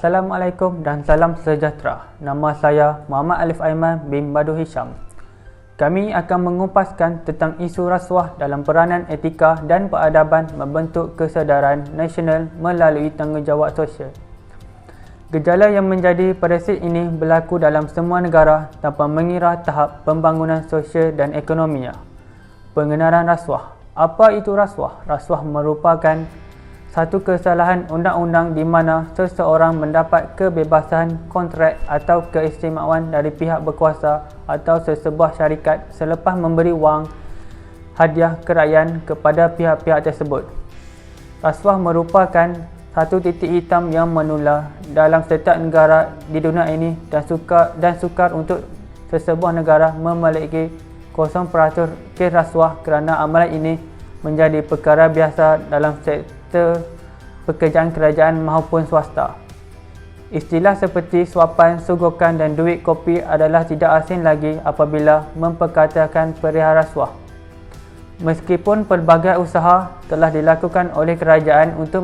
Assalamualaikum dan salam sejahtera. Nama saya Muhammad Alif Aiman bin Badu Hisham. Kami akan mengupaskan tentang isu rasuah dalam peranan etika dan peradaban membentuk kesedaran nasional melalui tanggungjawab sosial. Gejala yang menjadi peresit ini berlaku dalam semua negara tanpa mengira tahap pembangunan sosial dan ekonominya. Pengenalan rasuah. Apa itu rasuah? Rasuah merupakan satu kesalahan undang-undang di mana seseorang mendapat kebebasan kontrak atau keistimewaan dari pihak berkuasa atau sesebuah syarikat selepas memberi wang hadiah kerajaan kepada pihak-pihak tersebut. Rasuah merupakan satu titik hitam yang menular dalam setiap negara di dunia ini dan sukar untuk sesebuah negara memiliki 0% kes rasuah kerana amalan ini menjadi perkara biasa dalam sektor pekerjaan kerajaan maupun swasta. Istilah seperti suapan, sugukan dan duit kopi adalah tidak asing lagi apabila memperkatakan perihal rasuah. Meskipun pelbagai usaha telah dilakukan oleh kerajaan untuk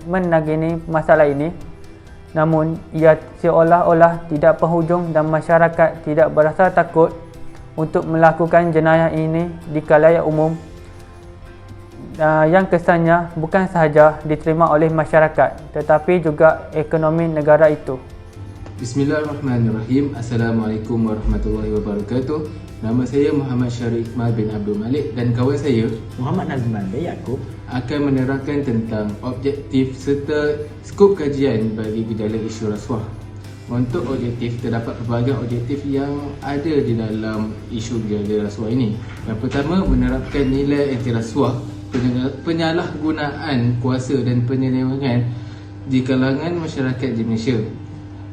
menangani masalah ini, namun ia seolah-olah tidak penghujung dan masyarakat tidak berasa takut untuk melakukan jenayah ini di khalayak umum yang kesannya bukan sahaja diterima oleh masyarakat tetapi juga ekonomi negara itu. Bismillahirrahmanirrahim. Assalamualaikum warahmatullahi wabarakatuh. Nama saya Muhammad Syarif Iqmal bin Abdul Malik dan kawan saya Muhammad Nazman bin Yaakob akan menerangkan tentang objektif serta skop kajian bagi gejala isu rasuah. Untuk objektif, terdapat pelbagai objektif yang ada di dalam isu gejala rasuah ini. Yang pertama, menerapkan nilai anti rasuah, penyalahgunaan kuasa dan penyelewengan di kalangan masyarakat di Malaysia.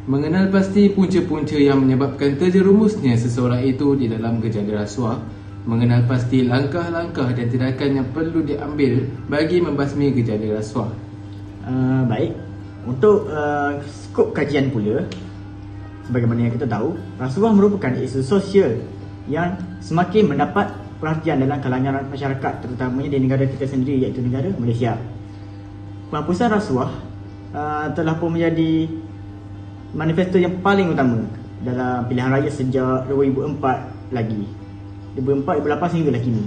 Mengenal pasti punca-punca yang menyebabkan terjerumusnya seseorang itu di dalam gejala rasuah. Mengenal pasti langkah-langkah dan tindakan yang perlu diambil bagi membasmi gejala rasuah. Baik, untuk skop kajian pula, sebagaimana yang kita tahu, rasuah merupakan isu sosial yang semakin mendapat perhatian dalam kalangan masyarakat, terutamanya di negara kita sendiri iaitu negara Malaysia. Penghapusan rasuah telah pun menjadi manifesto yang paling utama dalam pilihan raya sejak 2004 lagi. 2004, 2008 sehinggalah kini.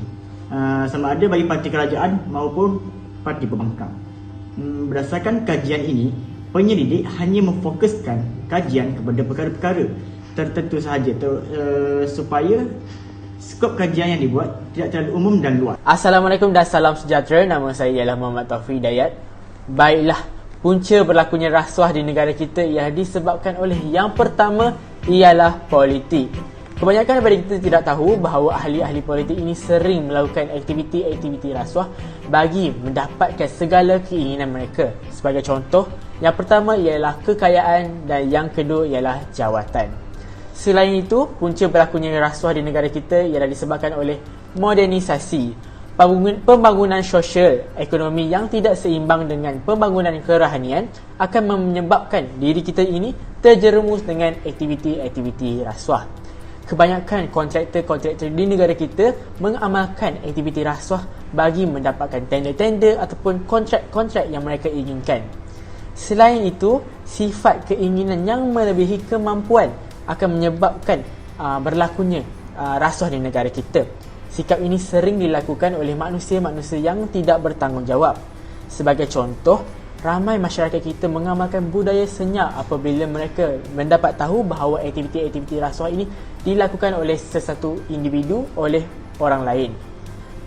Sama ada bagi parti kerajaan maupun parti pembangkang. Berdasarkan kajian ini, penyelidik hanya memfokuskan kajian kepada perkara-perkara tertentu sahaja supaya skop kajian yang dibuat tidak terlalu umum dan luas. Assalamualaikum dan salam sejahtera. Nama saya ialah Muhammad Taufik Hidayat. Baiklah, punca berlakunya rasuah di negara kita ialah disebabkan oleh yang pertama ialah politik. Kebanyakan daripada kita tidak tahu bahawa ahli-ahli politik ini sering melakukan aktiviti-aktiviti rasuah bagi mendapatkan segala keinginan mereka. Sebagai contoh, yang pertama ialah kekayaan dan yang kedua ialah jawatan. Selain itu, punca berlakunya rasuah di negara kita ialah disebabkan oleh modernisasi, pembangunan sosial ekonomi yang tidak seimbang dengan pembangunan kerohanian akan menyebabkan diri kita ini terjerumus dengan aktiviti-aktiviti rasuah. Kebanyakan kontraktor-kontraktor di negara kita mengamalkan aktiviti rasuah bagi mendapatkan tender-tender ataupun kontrak-kontrak yang mereka inginkan. Selain itu, sifat keinginan yang melebihi kemampuan akan menyebabkan berlakunya rasuah di negara kita. Sikap ini sering dilakukan oleh manusia-manusia yang tidak bertanggungjawab. Sebagai contoh, ramai masyarakat kita mengamalkan budaya senyap apabila mereka mendapat tahu bahawa aktiviti-aktiviti rasuah ini dilakukan oleh sesuatu individu oleh orang lain.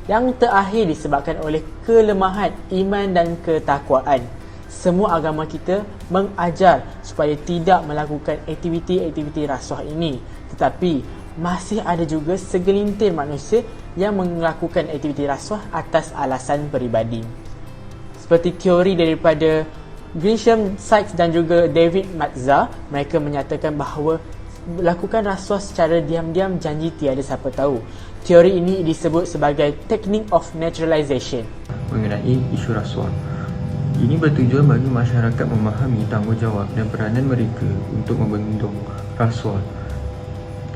Yang terakhir disebabkan oleh kelemahan iman dan ketakwaan. Semua agama kita mengajar supaya tidak melakukan aktiviti-aktiviti rasuah ini, tetapi masih ada juga segelintir manusia yang melakukan aktiviti rasuah atas alasan peribadi. Seperti teori daripada Grisham Sykes dan juga David Matza, mereka menyatakan bahawa melakukan rasuah secara diam-diam janji tiada siapa tahu. Teori ini disebut sebagai technique of naturalization. Mengenai isu rasuah, ini bertujuan bagi masyarakat memahami tanggungjawab dan peranan mereka untuk membendung rasuah.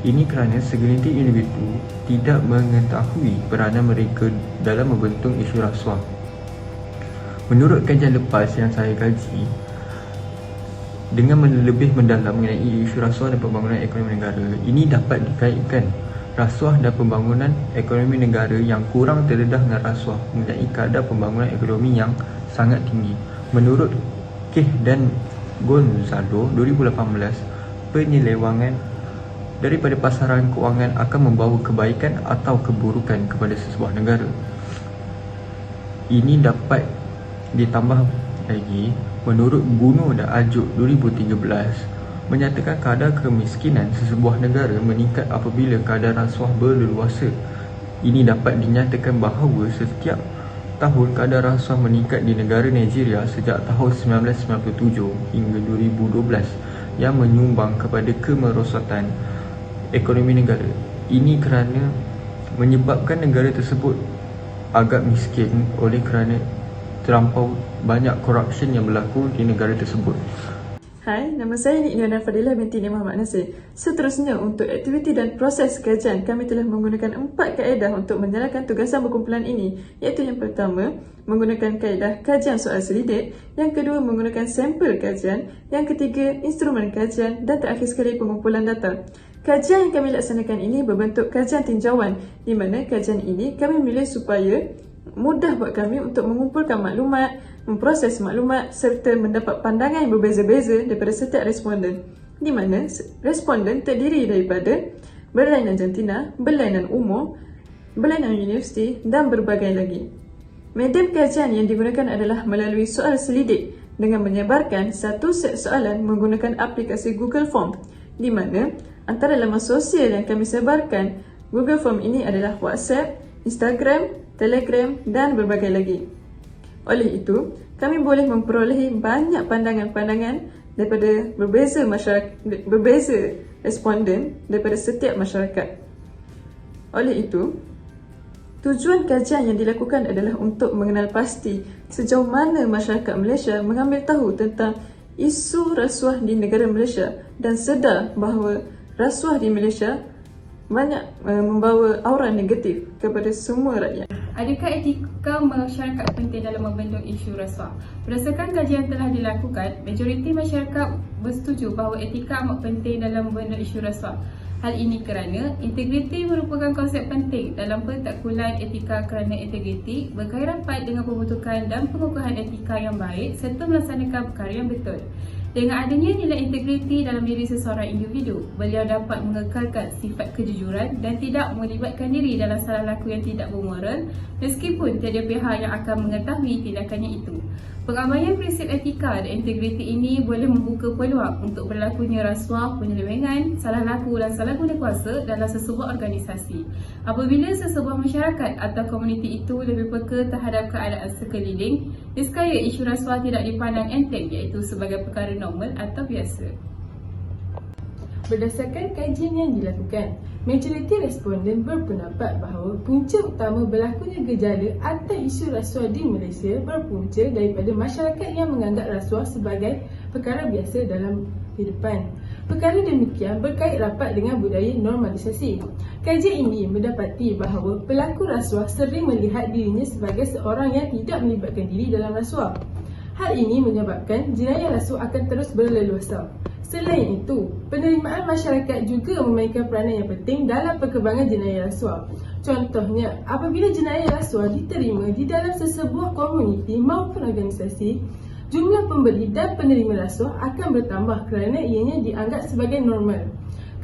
Ini kerana segelintir individu tidak mengetahui peranan mereka dalam membentuk isu rasuah. Menurut kajian lepas yang saya kaji, Dengan lebih mendalam mengenai isu rasuah dan pembangunan ekonomi negara, ini dapat dikaitkan rasuah dan pembangunan ekonomi negara yang kurang terdedah dengan rasuah mempunyai kadar pembangunan ekonomi yang sangat tinggi. Menurut Keh dan Gonzalo 2018, penyelewangan daripada pasaran kewangan akan membawa kebaikan atau keburukan kepada sesebuah negara. Ini dapat ditambah lagi menurut Guno dan Ajuk 2013 menyatakan kadar kemiskinan sesebuah negara meningkat apabila kadar rasuah berleluasa. Ini dapat dinyatakan bahawa setiap tahun kadar rasuah meningkat di negara Nigeria sejak tahun 1997 hingga 2012 yang menyumbang kepada kemerosotan ekonomi negara. Ini kerana menyebabkan negara tersebut agak miskin oleh kerana terlampau banyak corruption yang berlaku di negara tersebut. Hai, nama saya Nik Niana Fadilah binti Nik Muhammad Nasir. Seterusnya, untuk aktiviti dan proses kajian, kami telah menggunakan 4 kaedah untuk menjalankan tugasan berkumpulan ini, iaitu yang pertama, menggunakan kaedah kajian soal selidik, yang kedua, menggunakan sampel kajian, yang ketiga, instrumen kajian, dan terakhir sekali, pengumpulan data. Kajian yang kami laksanakan ini berbentuk kajian tinjauan, di mana kajian ini kami milih supaya mudah buat kami untuk mengumpulkan maklumat, memproses maklumat serta mendapat pandangan yang berbeza-beza daripada setiap responden, di mana responden terdiri daripada berlainan jantina, berlainan umur, berlainan universiti dan berbagai lagi. Medium kajian yang digunakan adalah melalui soal selidik dengan menyebarkan satu set soalan menggunakan aplikasi Google Form, di mana antara laman sosial yang kami sebarkan Google Form ini adalah WhatsApp, Instagram, Telegram dan berbagai lagi. Oleh itu, kami boleh memperolehi banyak pandangan-pandangan daripada berbeza responden daripada setiap masyarakat. Oleh itu, tujuan kajian yang dilakukan adalah untuk mengenal pasti sejauh mana masyarakat Malaysia mengambil tahu tentang isu rasuah di negara Malaysia dan sedar bahawa rasuah di Malaysia banyak membawa aura negatif kepada semua rakyat. Adakah etika masyarakat penting dalam membendung isu rasuah? Berdasarkan kajian yang telah dilakukan, majoriti masyarakat bersetuju bahawa etika amat penting dalam membendung isu rasuah. Hal ini kerana integriti merupakan konsep penting dalam pentakkulan etika kerana integriti berkait rapat dengan pembentukan dan pengukuhan etika yang baik serta melaksanakan perkara yang betul. Dengan adanya nilai integriti dalam diri seseorang individu, beliau dapat mengekalkan sifat kejujuran dan tidak melibatkan diri dalam salah laku yang tidak bermoral meskipun tiada pihak yang akan mengetahui tindakannya itu. Pengabaian prinsip etika dan integriti ini boleh membuka peluang untuk berlakunya rasuah, penyelewengan, salah laku dan salah guna kuasa dalam sesebuah organisasi. Apabila sesebuah masyarakat atau komuniti itu lebih peka terhadap keadaan sekeliling, nescaya isu rasuah tidak dipandang enteng iaitu sebagai perkara normal atau biasa. Berdasarkan kajian yang dilakukan, majoriti responden berpendapat bahawa punca utama berlakunya gejala atau isu rasuah di Malaysia berpunca daripada masyarakat yang menganggap rasuah sebagai perkara biasa dalam kehidupan. Perkara demikian berkait rapat dengan budaya normalisasi. Kajian ini mendapati bahawa pelaku rasuah sering melihat dirinya sebagai seorang yang tidak melibatkan diri dalam rasuah. Hal ini menyebabkan jenayah rasuah akan terus berleluasa. Selain itu, penerimaan masyarakat juga memainkan peranan yang penting dalam perkembangan jenayah rasuah. Contohnya, apabila jenayah rasuah diterima di dalam sesebuah komuniti maupun organisasi, jumlah pemberi dan penerima rasuah akan bertambah kerana ianya dianggap sebagai normal.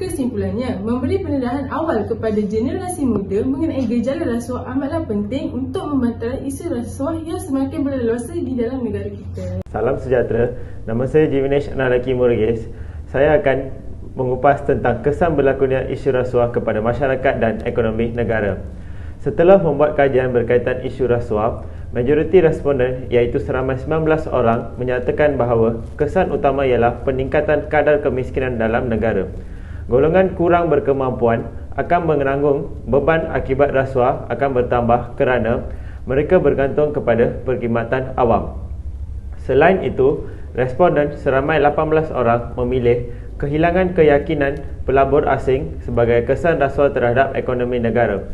Kesimpulannya, memberi pendedahan awal kepada generasi muda mengenai gejala rasuah amatlah penting untuk memantau isu rasuah yang semakin berleluasa di dalam negara kita. Salam sejahtera, nama saya Jivinesh Analaki Murgis. Saya akan mengupas tentang kesan berlakunya isu rasuah kepada masyarakat dan ekonomi negara. Setelah membuat kajian berkaitan isu rasuah, majoriti responden iaitu seramai 19 orang menyatakan bahawa kesan utama ialah peningkatan kadar kemiskinan dalam negara. Golongan kurang berkemampuan akan menanggung beban akibat rasuah akan bertambah kerana mereka bergantung kepada perkhidmatan awam. Selain itu, responden seramai 18 orang memilih kehilangan keyakinan pelabur asing sebagai kesan rasuah terhadap ekonomi negara.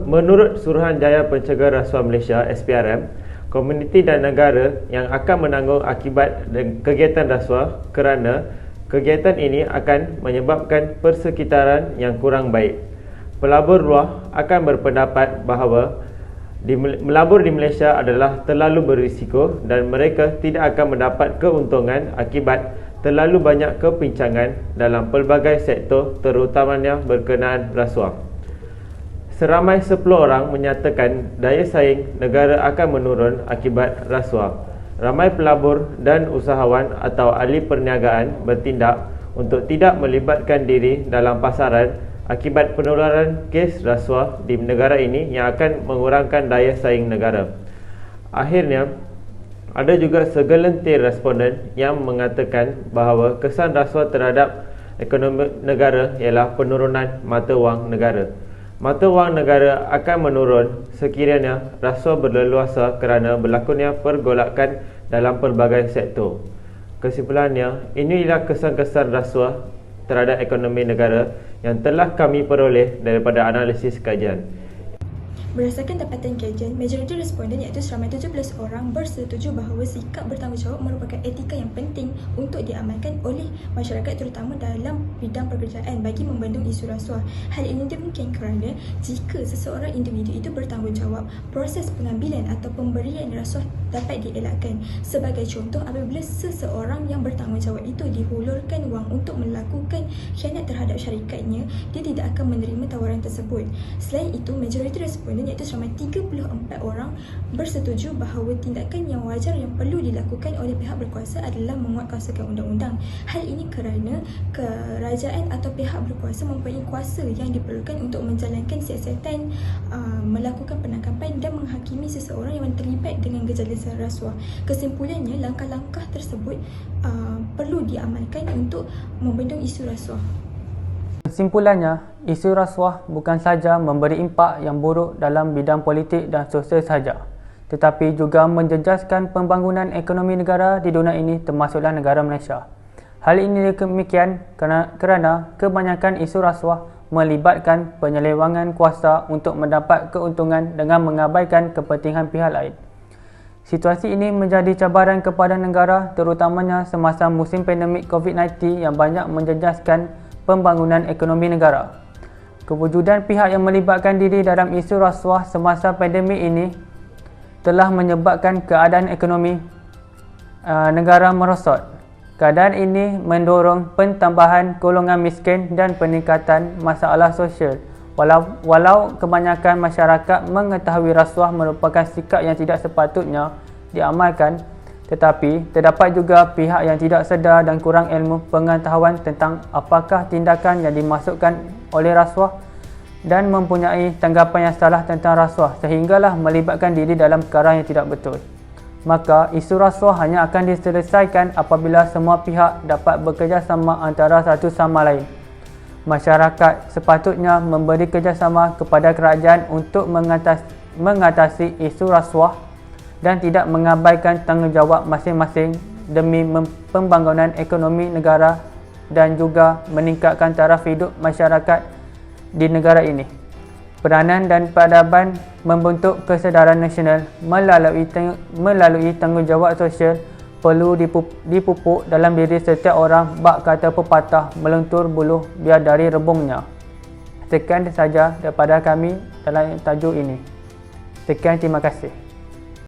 Menurut Suruhanjaya Pencegah Rasuah Malaysia (SPRM), komuniti dan negara yang akan menanggung akibat kegiatan rasuah kerana kegiatan ini akan menyebabkan persekitaran yang kurang baik. Pelabur luar akan berpendapat bahawa melabur di Malaysia adalah terlalu berisiko dan mereka tidak akan mendapat keuntungan akibat terlalu banyak kepincangan dalam pelbagai sektor terutamanya berkenaan rasuah. Seramai 10 orang menyatakan daya saing negara akan menurun akibat rasuah. Ramai pelabur dan usahawan atau ahli perniagaan bertindak untuk tidak melibatkan diri dalam pasaran akibat penularan kes rasuah di negara ini yang akan mengurangkan daya saing negara. Akhirnya, ada juga segelintir responden yang mengatakan bahawa kesan rasuah terhadap ekonomi negara ialah penurunan mata wang negara. Mata wang negara akan menurun sekiranya rasuah berleluasa kerana berlakunya pergolakan dalam pelbagai sektor. Kesimpulannya, inilah kesan-kesan rasuah terhadap ekonomi negara yang telah kami peroleh daripada analisis kajian. Berdasarkan dapatan kajian, majoriti responden iaitu seramai 17 orang bersetuju bahawa sikap bertanggungjawab merupakan etika yang penting untuk diamalkan oleh masyarakat terutama dalam bidang pekerjaan bagi membendung isu rasuah. Hal ini dimungkinkan kerana jika seseorang individu itu bertanggungjawab, proses pengambilan atau pemberian rasuah dapat dielakkan. Sebagai contoh, apabila seseorang yang bertanggungjawab itu dihulurkan wang untuk melakukan khianat terhadap syarikatnya, dia tidak akan menerima tawaran tersebut. Selain itu, majoriti responden iaitu seramai 34 orang bersetuju bahawa tindakan yang wajar yang perlu dilakukan oleh pihak berkuasa adalah menguatkuasakan undang-undang. Hal ini kerana kerajaan atau pihak berkuasa mempunyai kuasa yang diperlukan untuk menjalankan siasatan, melakukan penangkapan dan menghakimi seseorang yang terlibat dengan gejala rasuah. Kesimpulannya, langkah-langkah tersebut perlu diamalkan untuk membendung isu rasuah. Kesimpulannya, isu rasuah bukan sahaja memberi impak yang buruk dalam bidang politik dan sosial sahaja, tetapi juga menjejaskan pembangunan ekonomi negara di dunia ini termasuklah negara Malaysia. Hal ini demikian kerana kebanyakan isu rasuah melibatkan penyelewangan kuasa untuk mendapat keuntungan dengan mengabaikan kepentingan pihak lain. Situasi ini menjadi cabaran kepada negara terutamanya semasa musim pandemik COVID-19 yang banyak menjejaskan pembangunan ekonomi negara. Kewujudan pihak yang melibatkan diri dalam isu rasuah semasa pandemik ini telah menyebabkan keadaan ekonomi negara merosot. Keadaan ini mendorong pentambahan golongan miskin dan peningkatan masalah sosial. Walau kebanyakan masyarakat mengetahui rasuah merupakan sikap yang tidak sepatutnya diamalkan, tetapi terdapat juga pihak yang tidak sedar dan kurang ilmu pengetahuan tentang apakah tindakan yang dimasukkan oleh rasuah dan mempunyai tanggapan yang salah tentang rasuah sehinggalah melibatkan diri dalam perkara yang tidak betul. Maka isu rasuah hanya akan diselesaikan apabila semua pihak dapat bekerjasama antara satu sama lain. Masyarakat sepatutnya memberi kerjasama kepada kerajaan untuk mengatasi isu rasuah dan tidak mengabaikan tanggungjawab masing-masing demi pembangunan ekonomi negara dan juga meningkatkan taraf hidup masyarakat di negara ini. Peranan dan peradaban membentuk kesedaran nasional melalui tanggungjawab sosial perlu dipupuk dalam diri setiap orang. Bak kata pepatah, melentur buluh biar dari rebungnya. Sekian saja daripada kami dalam tajuk ini. Sekian, terima kasih.